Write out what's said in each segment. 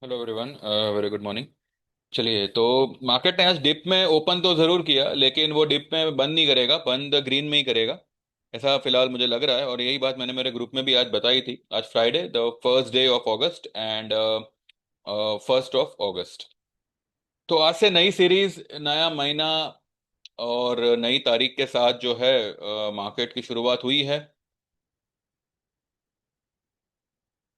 Hello everyone, very good morning. चलिए, तो market ने आज डिप में ओपन तो जरूर किया, लेकिन वो डिप में बंद नहीं करेगा, बंद ग्रीन में ही करेगा। ऐसा फिलहाल मुझे लग रहा है, और यही बात मैंने मेरे ग्रुप में भी आज बताई थी। आज Friday, the first day of August and first of अगस्त। तो आज से नई सीरीज, नया महीना और नई तारीख के साथ जो है मार्केट की शुरुआत हुई है।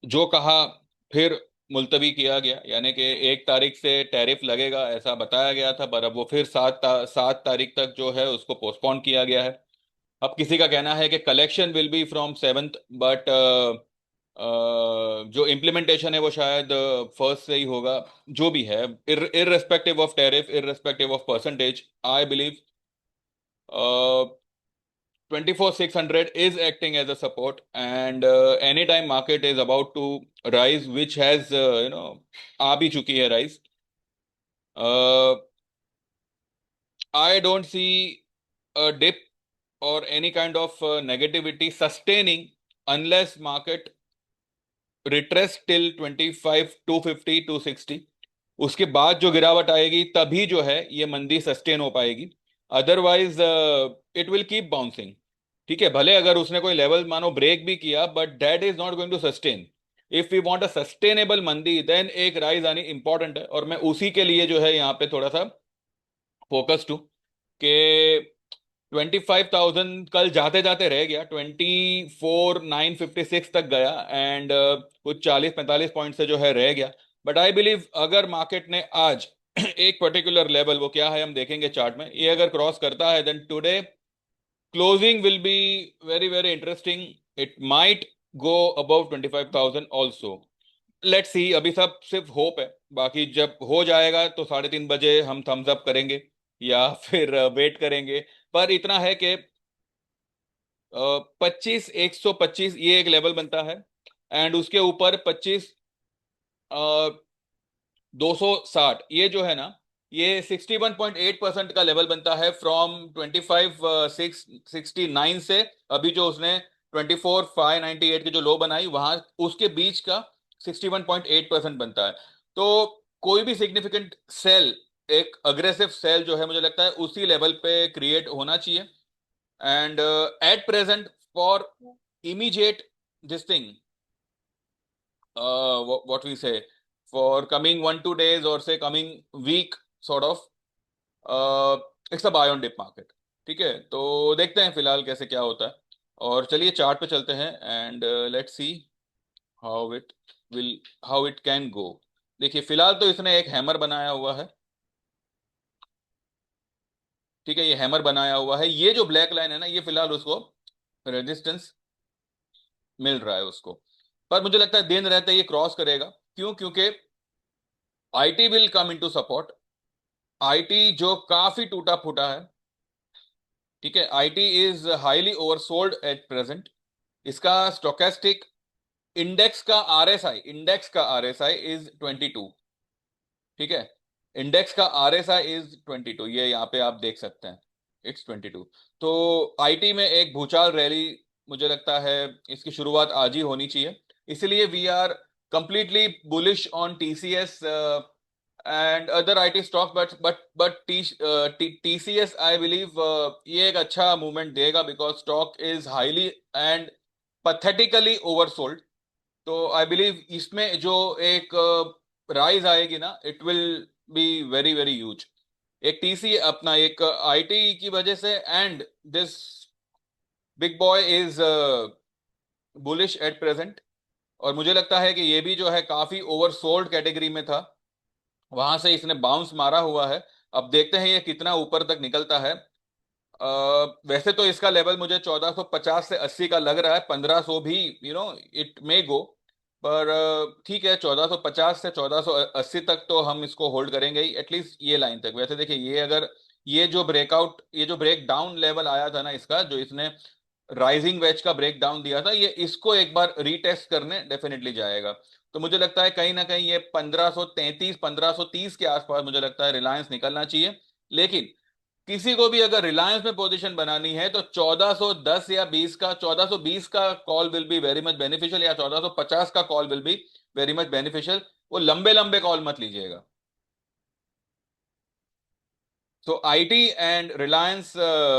जो कहा फिर मुलतवी किया गया, यानी कि 1 तारीख से टैरिफ लगेगा ऐसा बताया गया था, पर अब वो फिर 7 तारीख तक जो है उसको पोस्टपोन किया गया है। अब किसी का कहना है कि collection will be from 7th, but जो इम्प्लीमेंटेशन है वो शायद फर्स्ट से ही होगा। जो भी है, irrespective of tariff, irrespective of percentage, I believe 24,600 is acting as a support, and anytime market is about to rise, which has आ भी चुकी है rise. I don't see a dip or any kind of negativity sustaining unless market retrace till 25 250 260। उसके बाद जो गिरावट आएगी तभी जो है ये मंदी सस्टेन हो पाएगी। Otherwise it will keep bouncing. ठीक है, भले अगर उसने कोई लेवल मानो ब्रेक भी किया, but that is not going to sustain. If we want a sustainable मंदी, देन एक राइज आनी इंपॉर्टेंट है, और मैं उसी के लिए जो है यहाँ पे थोड़ा सा फोकस्ड हूँ कि 25,000 कल जाते जाते रह गया, 24,956 तक गया, एंड कुछ 40 45 पॉइंट से जो है रह गया। बट आई बिलीव अगर मार्केट ने आज एक पर्टिकुलर लेवल, वो क्या है हम देखेंगे चार्ट में, ये अगर क्रॉस करता है, then today closing will be very very interesting. It might go above 25,000 also. Let's see, अभी सब सिर्फ होप है। बाकी जब हो जाएगा तो 3:30 बजे हम थम्स अप करेंगे या फिर वेट करेंगे। पर इतना है कि 25,125 ये एक लेवल बनता है, एंड उसके ऊपर 25,260 ये जो है ना, ये 61.8% का लेवल बनता है फ्रॉम 25,669 से। अभी जो उसने 24,598 की जो लो बनाई, वहां उसके बीच का 61.8% बनता है। तो कोई भी सिग्निफिकेंट सेल, एक अग्रेसिव सेल जो है, मुझे लगता है उसी लेवल पे क्रिएट होना चाहिए। and at present, for immediate this thing, what we say, for coming 1 2 days or say coming week, sort of, uh, it's a buy on dip market। ठीक है, तो देखते हैं फिलहाल कैसे क्या होता है। और चलिए चार्ट पे चलते हैं, and let's see how it will, how it can go. देखिए, फिलहाल तो इसने एक हैमर बनाया हुआ है। ठीक है, ये हैमर बनाया हुआ है, ये जो ब्लैक लाइन है ना, ये फिलहाल उसको रेजिस्टेंस मिल रहा है उसको। पर मुझे लगता है दिन रहते ये क्रॉस करेगा। क्यों? क्योंकि IT will come into support. IT जो काफी टूटा फूटा है। ठीक है, IT is highly oversold at present. इसका स्टोकेस्टिक इंडेक्स का आरएसआई इज 22। ठीक है, इंडेक्स का आरएसआई इज 22, ये यहाँ पे आप देख सकते हैं, इट्स 22। तो आईटी में एक भूचाल रैली, मुझे लगता है इसकी शुरुआत आज ही होनी चाहिए। इसलिए we are completely bullish on TCS and other IT stock, but TCS I believe ये एक अच्छा मूवमेंट देगा, because stock is highly and pathetically oversold. तो आई बिलीव इसमें जो एक राइज आएगी ना, it will be very very huge. एक टीसी अपना एक आईटी की वजह से, and this big boy is bullish at present. और मुझे लगता है कि ये भी जो है काफी ओवरसोल्ड कैटेगरी में था, वहां से इसने बाउंस मारा हुआ है। अब देखते हैं ये कितना ऊपर तक निकलता है। वैसे तो इसका लेवल मुझे 1450 से 80 का लग रहा है, 1500 भी इट मे गो। पर ठीक है, 1450 से 1480 तक तो हम इसको होल्ड करेंगे ही, एटलीस्ट ये लाइन तक। वैसे देखिए, ये अगर ये जो ब्रेक डाउन लेवल आया था ना इसका, जो इसने राइजिंग वेज का ब्रेक डाउन दिया था, ये इसको एक बार रीटेस्ट करने डेफिनेटली जाएगा। तो मुझे लगता है कहीं ना कहीं ये 1533 1530 के आसपास मुझे लगता है रिलायंस निकलना चाहिए। लेकिन किसी को भी अगर रिलायंस में पोजीशन बनानी है तो 1410 या 20 का, 1420 का call will be very much beneficial, या 1450 का call will be very much beneficial. वो लंबे लंबे कॉल मत लीजिएगा। तो IT and Reliance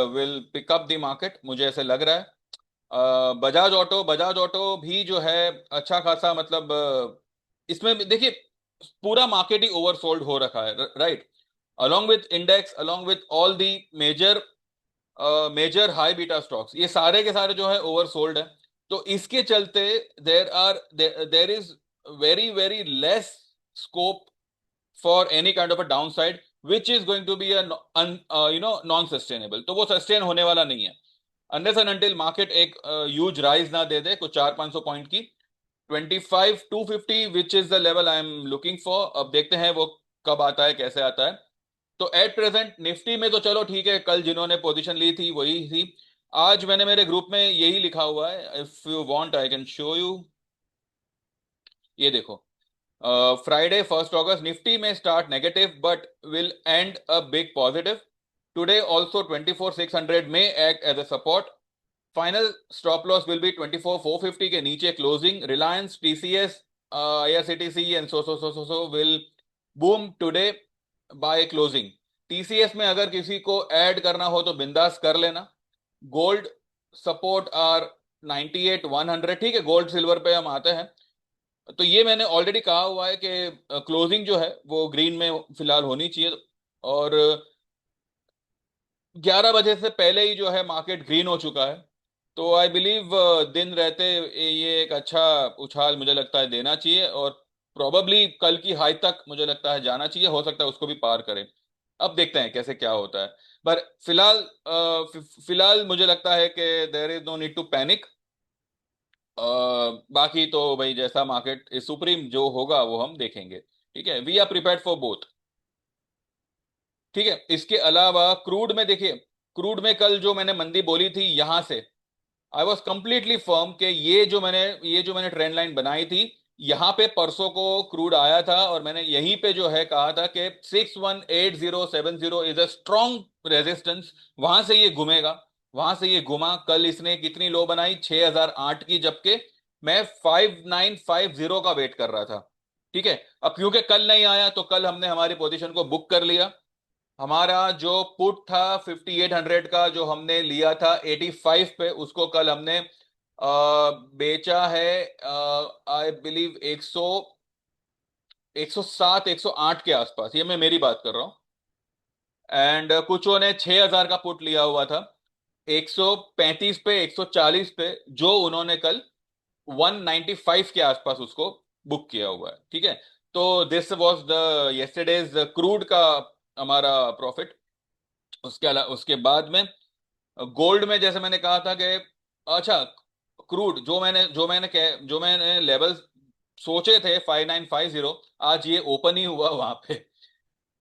will pick up the market, मुझे ऐसे लग रहा है। बजाज ऑटो भी जो है अच्छा खासा, मतलब इसमें भी देखिए पूरा मार्केट ही ओवरसोल्ड हो रखा है, right. Along with index, along with all the major major high beta stocks, ये सारे के सारे जो है ओवरसोल्ड है। तो इसके चलते there is very very less scope for any kind of a downside which is going to be non sustainable. तो वो सस्टेन होने वाला नहीं है अनलेस एंड अनटिल मार्केट एक ह्यूज राइज ना दे दे कुछ 400-500 पॉइंट की। 25,250 which is the level I am looking for. अब देखते हैं वो कब आता है, कैसे आता है। तो एट प्रेजेंट निफ्टी में तो चलो ठीक है, कल जिन्होंने पोजीशन ली थी वही थी। आज मैंने मेरे ग्रुप में यही लिखा हुआ है, if you want I can show you. ये देखो, फ्राइडे 1 अगस्त निफ्टी में start negative but will end a big positive. Today also 24,600 में act as a support. Final stop loss will be 24,450 के नीचे closing. Reliance, TCS, IRCTC and so will boom today by closing. TCS में अगर किसी को add करना हो तो बिंदास कर लेना। गोल्ड सपोर्ट आर 98,100, ठीक है। गोल्ड सिल्वर पे हम आते हैं। तो ये मैंने ऑलरेडी कहा हुआ है कि क्लोजिंग जो है वो ग्रीन में फिलहाल होनी चाहिए। और 11 बजे से पहले ही जो है मार्केट ग्रीन हो चुका है। तो आई बिलीव दिन रहते ये एक अच्छा उछाल मुझे लगता है देना चाहिए, और प्रोबेबली कल की हाई तक मुझे लगता है जाना चाहिए, हो सकता है उसको भी पार करें। अब देखते हैं कैसे क्या होता है। पर फिलहाल फिलहाल मुझे लगता है कि there is no need to panic. बाकी तो भाई जैसा मार्केट सुप्रीम जो होगा वो हम देखेंगे, ठीक है। We are prepared for both, ठीक है। इसके अलावा क्रूड में देखिए, क्रूड में कल जो मैंने मंदी बोली थी यहां से आई वॉज कंप्लीटली फर्म कि ये जो मैंने ट्रेंड लाइन बनाई थी, यहां पे परसों को क्रूड आया था, और मैंने यहीं पे जो है कहा था कि 618070 इज अ स्ट्रॉन्ग रेजिस्टेंस। वहां से ये घूमेगा। वहां से ये घुमा। कल इसने कितनी लो बनाई, 6008 की, जबकि मैं 5950 का वेट कर रहा था, ठीक है। अब क्योंकि कल नहीं आया तो कल हमने हमारी पोजीशन को बुक कर लिया। हमारा जो पुट था 5800 का, जो हमने लिया था 85 पे, उसको कल हमने बेचा है आई बिलीव 107 108 के आसपास। ये मैं मेरी बात कर रहा हूँ। एंड कुछों ने 6000 का पुट लिया हुआ था 135 पे, 140 पे, जो उन्होंने कल 195 के आसपास उसको बुक किया हुआ है, ठीक है। तो this was the yesterday's crude का हमारा प्रॉफिट। उसके अलावा उसके बाद में गोल्ड में जैसे मैंने कहा था कि अच्छा, क्रूड जो मैंने लेवल सोचे थे 5950, आज ये ओपन ही हुआ वहां पे।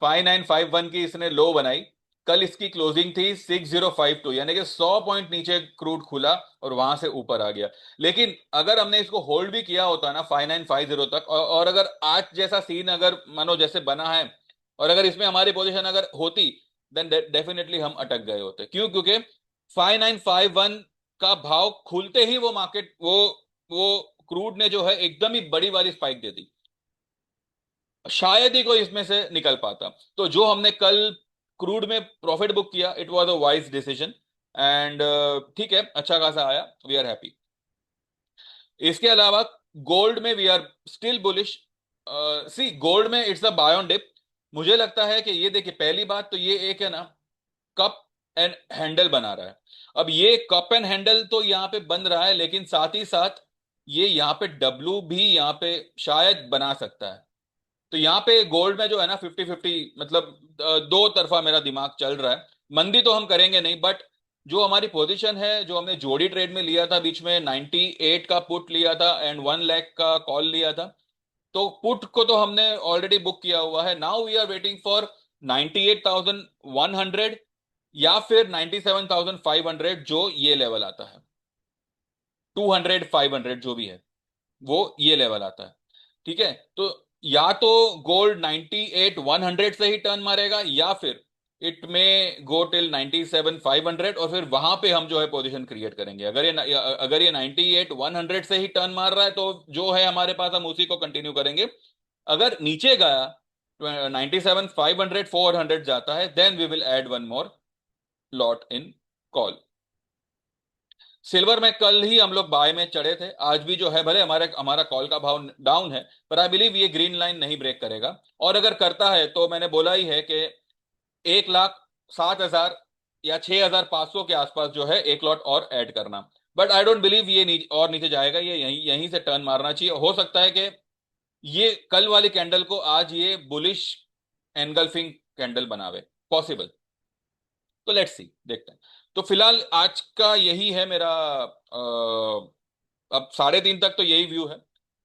5951 की इसने लो बनाई। कल इसकी क्लोजिंग थी 6052, यानी कि 100 पॉइंट नीचे क्रूड खुला और वहां से ऊपर आ गया। लेकिन अगर हमने इसको होल्ड भी किया होता ना 5950 तक, और अगर आज जैसा सीन अगर मानो जैसे बना है, और अगर इसमें हमारी पोजीशन अगर होती, देन डेफिनेटली हम अटक गए होते। क्यों? क्योंकि 5951 का भाव खुलते ही वो मार्केट वो क्रूड ने जो है एकदम ही बड़ी वाली स्पाइक दे दी। शायद ही कोई इसमें से निकल पाता। तो जो हमने कल क्रूड में प्रॉफिट बुक किया, it was a wise decision. And ठीक है, अच्छा खासा आया, वी आर हैप्पी। इसके अलावा गोल्ड में we are still bullish. See, gold में it's a buy on dip. मुझे लगता है कि ये देखिए, पहली बात तो ये एक है ना, कप एंड हैंडल बना रहा है। अब ये कप एंड हैंडल तो यहाँ पे बन रहा है, लेकिन साथ ही साथ ये यहाँ पे डब्लू भी यहाँ पे शायद बना सकता है। तो यहाँ पे गोल्ड में जो है ना 50-50, मतलब दो तरफा मेरा दिमाग चल रहा है। मंदी तो हम करेंगे नहीं, बट जो हमारी पोजीशन है, जो हमने जोड़ी ट्रेड में लिया था बीच में 98 का पुट लिया था एंड 1 लाख का कॉल लिया था, तो पुट को तो हमने ऑलरेडी बुक किया हुआ है। Now we are waiting for 98,100 या फिर 97,500, जो ये लेवल आता है। 200 500 जो भी है वो ये लेवल आता है, ठीक है। तो या तो गोल्ड 98,100 से ही टर्न मारेगा, या फिर इट में गो टिल 97,500, और फिर वहां पे हम जो है पोजीशन क्रिएट करेंगे। अगर ये 98,100 से ही टर्न मार रहा है तो जो है हमारे पास, हम उसी को कंटिन्यू करेंगे। अगर नीचे गया 97,500 400 जाता है, then we will add one more lot in call. Silver में कल ही हम लोग बाय में चढ़े थे, आज भी जो है भले हमारे हमारा कॉल का भाव डाउन है, पर आई बिलीव ये ग्रीन लाइन नहीं ब्रेक करेगा। और अगर करता है तो मैंने बोला ही है कि 1,07,000 या 6,500 के आसपास जो है एक लॉट और ऐड करना। बट आई डोंट बिलीव ये और नीचे जाएगा, ये यहीं यहीं से टर्न मारना चाहिए। हो सकता है कि ये कल वाली कैंडल को आज ये बुलिश एनगल्फिंग कैंडल बनावे, पॉसिबल। तो लेट्स सी, देखते हैं। तो फिलहाल आज का यही है मेरा। अब 3:30 तक तो यही व्यू है।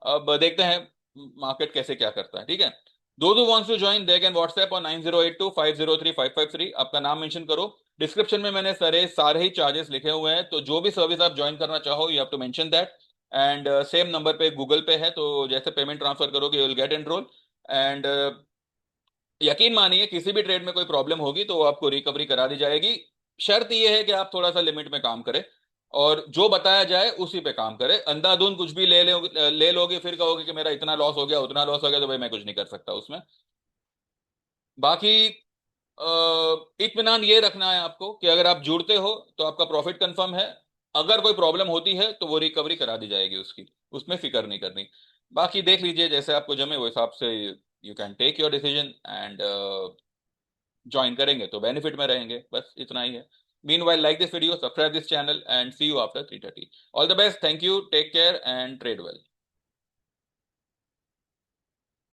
अब देखते हैं मार्केट कैसे क्या करता है, ठीक है। Those wants to join they can WhatsApp और 9082503553। आपका नाम मेंशन करो। डिस्क्रिप्शन में मैंने सारे ही चार्जेस लिखे हुए हैं, तो जो भी सर्विस आप ज्वाइन करना चाहो you have to mention that. And same number पे गूगल पे है, तो जैसे पेमेंट ट्रांसफर करोगे you will get enroll. And यकीन मानिए किसी भी ट्रेड में कोई प्रॉब्लम होगी तो वो आपको रिकवरी करा दी जाएगी। शर्त ये है कि आप थोड़ा सा लिमिट में काम करें और जो बताया जाए उसी पे काम करें। अंधाधुंध कुछ भी ले लोगे, फिर कहोगे कि मेरा इतना लॉस हो गया उतना लॉस हो गया, तो भाई मैं कुछ नहीं कर सकता उसमें। बाकी इत्मीनान ये रखना है आपको कि अगर आप जुड़ते हो तो आपका प्रॉफिट कंफर्म है। अगर कोई प्रॉब्लम होती है तो वो रिकवरी करा दी जाएगी उसकी, उसमें फिक्र नहीं करनी। बाकी देख लीजिए जैसे आपको जमे वो हिसाब से you can take your decision. And join करेंगे तो बेनिफिट में रहेंगे, बस इतना ही है। Meanwhile, like this video, subscribe this channel, and see you after 3:30. All the best. Thank you. Take care and trade well.